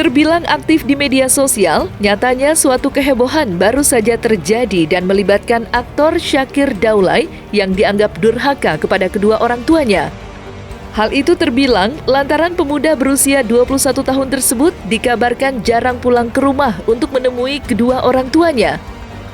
Terbilang aktif di media sosial, nyatanya suatu kehebohan baru saja terjadi dan melibatkan aktor Syakir Daulay yang dianggap durhaka kepada kedua orang tuanya. Hal itu terbilang lantaran pemuda berusia 21 tahun tersebut dikabarkan jarang pulang ke rumah untuk menemui kedua orang tuanya.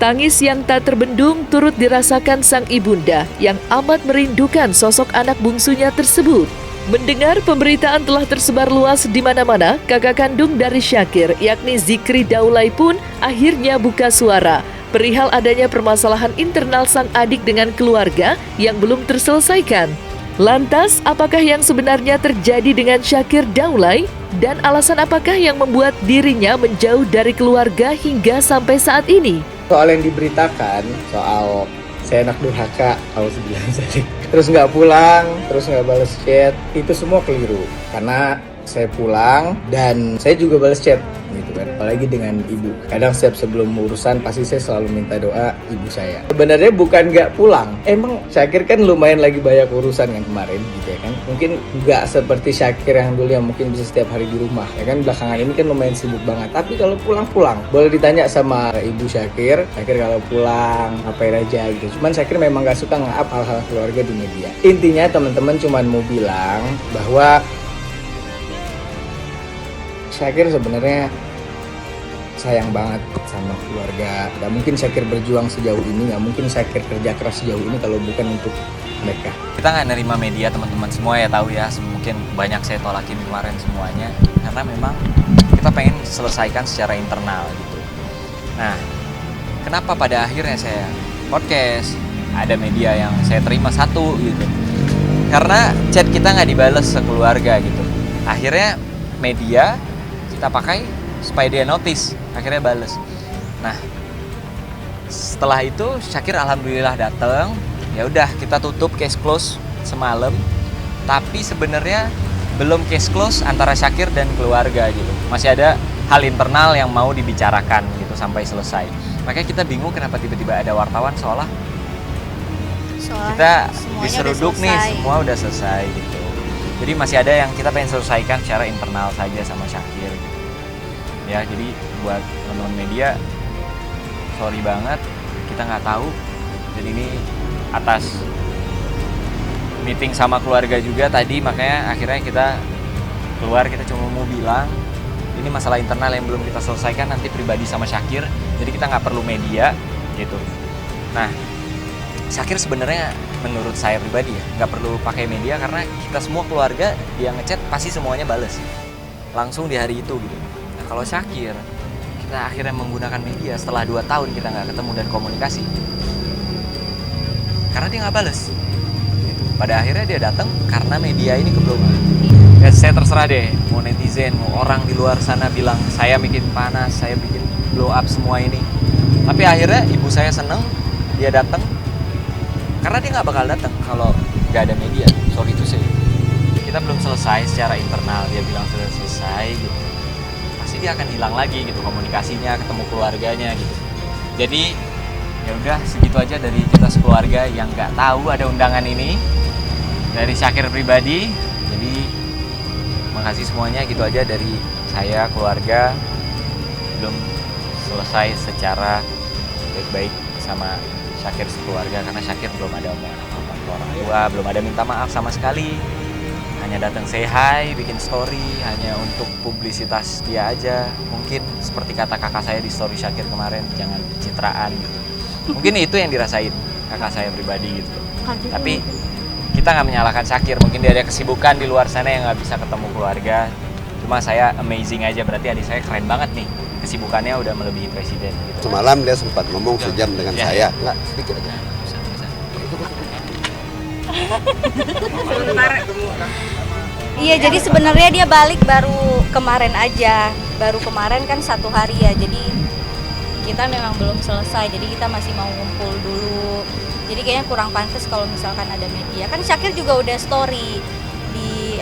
Tangis yang tak terbendung turut dirasakan sang ibunda yang amat merindukan sosok anak bungsunya tersebut. Mendengar pemberitaan telah tersebar luas di mana-mana, kakak kandung dari Syakir, yakni Zikri Daulay pun akhirnya buka suara perihal adanya permasalahan internal sang adik dengan keluarga yang belum terselesaikan. Lantas, apakah yang sebenarnya terjadi dengan Syakir Daulay? Dan alasan apakah yang membuat dirinya menjauh dari keluarga hingga sampai saat ini? Soal yang diberitakan, soal saya anak durhaka, kalau sebilang tadi. Terus nggak pulang, terus nggak balas chat, itu semua keliru. Karena saya pulang dan saya juga balas chat, gitu kan. Apalagi dengan ibu. Kadang setiap sebelum urusan pasti saya selalu minta doa ibu saya. Sebenarnya bukan nggak pulang. Emang Syakir kan lumayan lagi banyak urusan yang kemarin, gitu ya kan. Mungkin nggak seperti Syakir yang dulu yang mungkin bisa setiap hari di rumah, ya kan. Belakangan ini kan lumayan sibuk banget. Tapi kalau pulang, boleh ditanya sama ibu Syakir kalau pulang ngapain aja gitu. Cuman Syakir memang nggak suka nge-up hal-hal keluarga di media. Intinya teman-teman cuman mau bilang bahwa Syakir sebenarnya sayang banget sama keluarga. Gak mungkin Syakir berjuang sejauh ini, gak mungkin Syakir kerja keras sejauh ini kalau bukan untuk mereka. Kita nggak nerima media, teman-teman semua ya tahu ya. Mungkin banyak saya tolakin kemarin semuanya karena memang kita pengen selesaikan secara internal gitu. Nah, kenapa pada akhirnya saya podcast, ada media yang saya terima satu gitu. Karena chat kita nggak dibales sekeluarga gitu. Akhirnya media kita pakai supaya dia notice, akhirnya bales. Nah, setelah itu Syakir alhamdulillah datang. Ya udah kita tutup case close semalam. Tapi sebenarnya belum case close antara Syakir dan keluarga gitu. Masih ada hal internal yang mau dibicarakan gitu sampai selesai. Makanya kita bingung kenapa tiba-tiba ada wartawan seolah kita diseruduk nih semua udah selesai gitu. Jadi masih ada yang kita pengen selesaikan secara internal saja sama Syakir gitu. Ya, jadi buat teman-teman media, sorry banget, kita nggak tahu. Dan ini atas meeting sama keluarga juga tadi, makanya akhirnya kita keluar, kita cuma mau bilang, ini masalah internal yang belum kita selesaikan, nanti pribadi sama Syakir, jadi kita nggak perlu media, gitu. Nah, Syakir sebenarnya menurut saya pribadi ya, nggak perlu pakai media, karena kita semua keluarga, dia ngechat, pasti semuanya bales. Langsung di hari itu, gitu. Kalau Syakir, kita akhirnya menggunakan media setelah 2 tahun kita nggak ketemu dan komunikasi. Karena dia nggak bales. Gitu. Pada akhirnya dia datang karena media ini keblokir. Ya saya terserah deh, mau netizen, mau orang di luar sana bilang saya bikin panas, saya bikin blow up semua ini. Tapi akhirnya ibu saya seneng, dia datang. Karena dia nggak bakal datang kalau nggak ada media. Sorry itu sih. Kita belum selesai secara internal, dia bilang sudah selesai gitu. Pasti dia akan hilang lagi gitu komunikasinya, ketemu keluarganya gitu. Jadi ya udah segitu aja dari kita sekeluarga yang nggak tahu ada undangan ini dari Syakir pribadi. Jadi makasih semuanya, gitu aja dari saya keluarga. Belum selesai secara baik-baik sama Syakir sekeluarga karena Syakir belum ada omongan apa-apa ke orang tua, belum ada minta maaf sama sekali. Hanya datang say hi, bikin story, hanya untuk publisitas dia aja. Mungkin seperti kata kakak saya di story Syakir kemarin, jangan pencitraan gitu. Mungkin itu yang dirasain kakak saya pribadi gitu. Tapi kita nggak menyalahkan Syakir, mungkin dia ada kesibukan di luar sana yang nggak bisa ketemu keluarga. Cuma saya amazing aja, berarti adik saya keren banget nih. Kesibukannya udah melebihi presiden gitu. Semalam dia sempat ngomong sejam dengan saya. Nggak, sedikit aja. Iya, jadi sebenarnya dia balik baru kemarin aja. Baru kemarin kan 1 hari ya. Jadi kita memang belum selesai. Jadi kita masih mau ngumpul dulu. Jadi kayaknya kurang pantas kalau misalkan ada media. Kan Syakir juga udah story di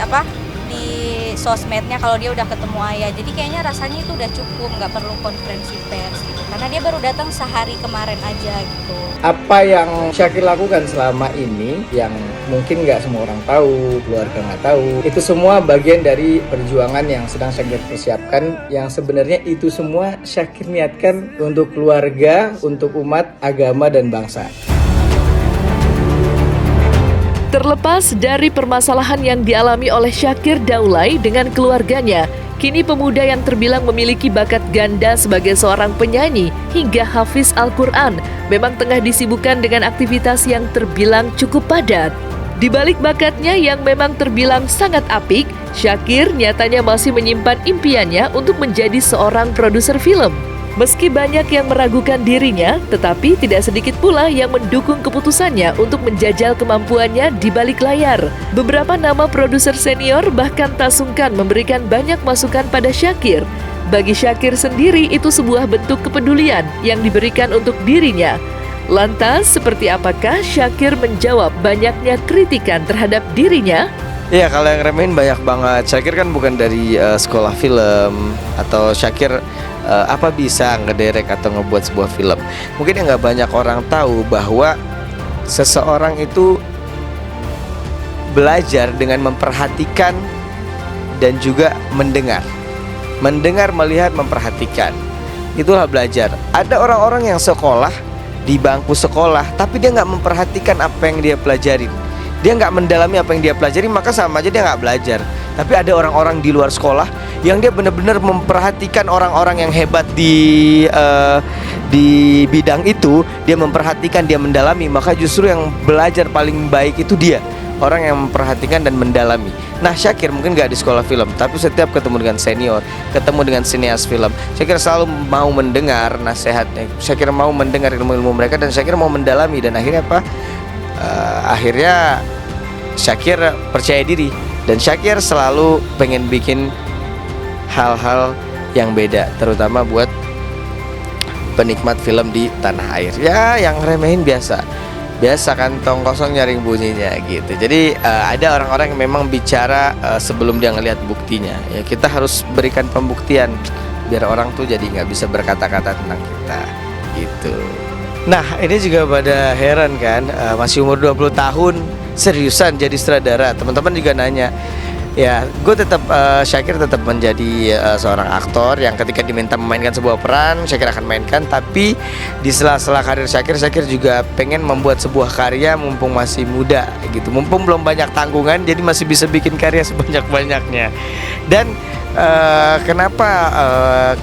sosmednya kalau dia udah ketemu ayah. Jadi kayaknya rasanya itu udah cukup, nggak perlu konferensi pers gitu. Karena dia baru datang sehari kemarin aja gitu. Apa yang Syakir lakukan selama ini yang mungkin nggak semua orang tahu, keluarga nggak tahu, itu semua bagian dari perjuangan yang sedang Syakir persiapkan, yang sebenarnya itu semua Syakir niatkan untuk keluarga, untuk umat, agama, dan bangsa. Terlepas dari permasalahan yang dialami oleh Syakir Daulay dengan keluarganya, kini pemuda yang terbilang memiliki bakat ganda sebagai seorang penyanyi hingga hafiz Al-Quran memang tengah disibukkan dengan aktivitas yang terbilang cukup padat. Di balik bakatnya yang memang terbilang sangat apik, Syakir nyatanya masih menyimpan impiannya untuk menjadi seorang produser film. Meski banyak yang meragukan dirinya, tetapi tidak sedikit pula yang mendukung keputusannya untuk menjajal kemampuannya di balik layar. Beberapa nama produser senior bahkan tak sungkan memberikan banyak masukan pada Syakir. Bagi Syakir sendiri itu sebuah bentuk kepedulian yang diberikan untuk dirinya. Lantas, seperti apakah Syakir menjawab banyaknya kritikan terhadap dirinya? Iya, kalau yang remehin banyak banget. Syakir kan bukan dari sekolah film, atau Syakir apa bisa ngederek atau ngebuat sebuah film. Mungkin yang nggak banyak orang tahu bahwa seseorang itu belajar dengan memperhatikan dan juga mendengar, melihat, memperhatikan. Itulah belajar. Ada orang-orang yang sekolah di bangku sekolah, tapi dia nggak memperhatikan apa yang dia pelajarin. Dia nggak mendalami apa yang dia pelajari, maka sama aja dia nggak belajar. Tapi ada orang-orang di luar sekolah yang dia benar-benar memperhatikan orang-orang yang hebat di bidang itu. Dia memperhatikan, dia mendalami, maka justru yang belajar paling baik itu dia, orang yang memperhatikan dan mendalami. Nah, Syakir mungkin nggak di sekolah film, tapi setiap ketemu dengan senior, ketemu dengan sineas film, Syakir selalu mau mendengar nasihatnya. Syakir mau mendengar ilmu-ilmu mereka, dan Syakir mau mendalami. Dan akhirnya apa? Akhirnya Syakir percaya diri, dan Syakir selalu pengen bikin hal-hal yang beda, terutama buat penikmat film di tanah air. Ya, yang remehin biasa kantong kosong nyaring bunyinya gitu. Jadi ada orang-orang yang memang bicara sebelum dia ngelihat buktinya. Ya, kita harus berikan pembuktian biar orang tuh jadi nggak bisa berkata-kata tentang kita gitu. Nah, ini juga pada heran kan, masih umur 20 tahun seriusan jadi sutradara. Teman-teman juga nanya. Ya, gue tetap Syakir tetap menjadi seorang aktor yang ketika diminta memainkan sebuah peran, Syakir akan mainkan. Tapi di sela-sela karir Syakir juga pengen membuat sebuah karya mumpung masih muda gitu. Mumpung belum banyak tanggungan, jadi masih bisa bikin karya sebanyak-banyaknya. Dan kenapa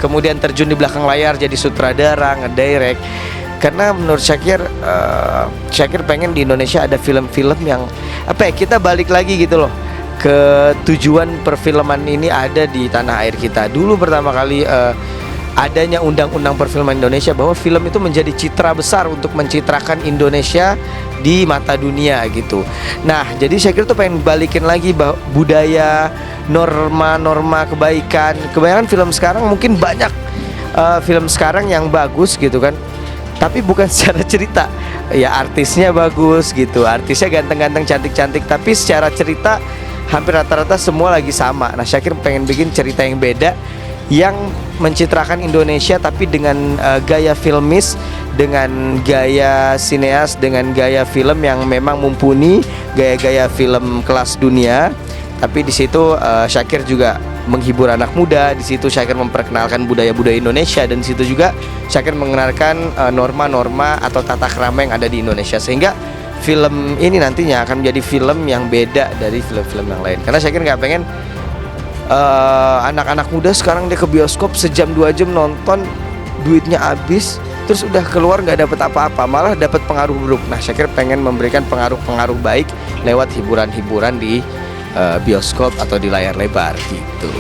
kemudian terjun di belakang layar jadi sutradara, ngedirect? Karena menurut Syakir pengen di Indonesia ada film-film yang kita balik lagi gitu loh ke tujuan perfilman ini ada di tanah air kita. Dulu pertama kali adanya undang-undang perfilman Indonesia bahwa film itu menjadi citra besar untuk mencitrakan Indonesia di mata dunia gitu. Nah, jadi Syakir tuh pengen balikin lagi budaya, norma-norma kebaikan. Kebanyakan film sekarang mungkin banyak film sekarang yang bagus gitu kan, tapi bukan secara cerita. Ya, artisnya bagus gitu, artisnya ganteng-ganteng, cantik-cantik, tapi secara cerita hampir rata-rata semua lagi sama. Nah, Syakir pengen bikin cerita yang beda, yang mencitrakan Indonesia tapi dengan gaya filmis, dengan gaya sineas, dengan gaya film yang memang mumpuni, gaya-gaya film kelas dunia. Tapi di situ Syakir juga menghibur anak muda. Di situ Syakir memperkenalkan budaya-budaya Indonesia, dan di situ juga Syakir mengenalkan norma-norma atau tata krama yang ada di Indonesia, sehingga film ini nantinya akan menjadi film yang beda dari film-film yang lain. Karena Syakir nggak pengen anak-anak muda sekarang dia ke bioskop sejam 2 jam nonton, duitnya habis, terus udah keluar nggak dapet apa-apa, malah dapat pengaruh buruk. Nah, Syakir pengen memberikan pengaruh-pengaruh baik lewat hiburan-hiburan di bioskop atau di layar lebar gitu.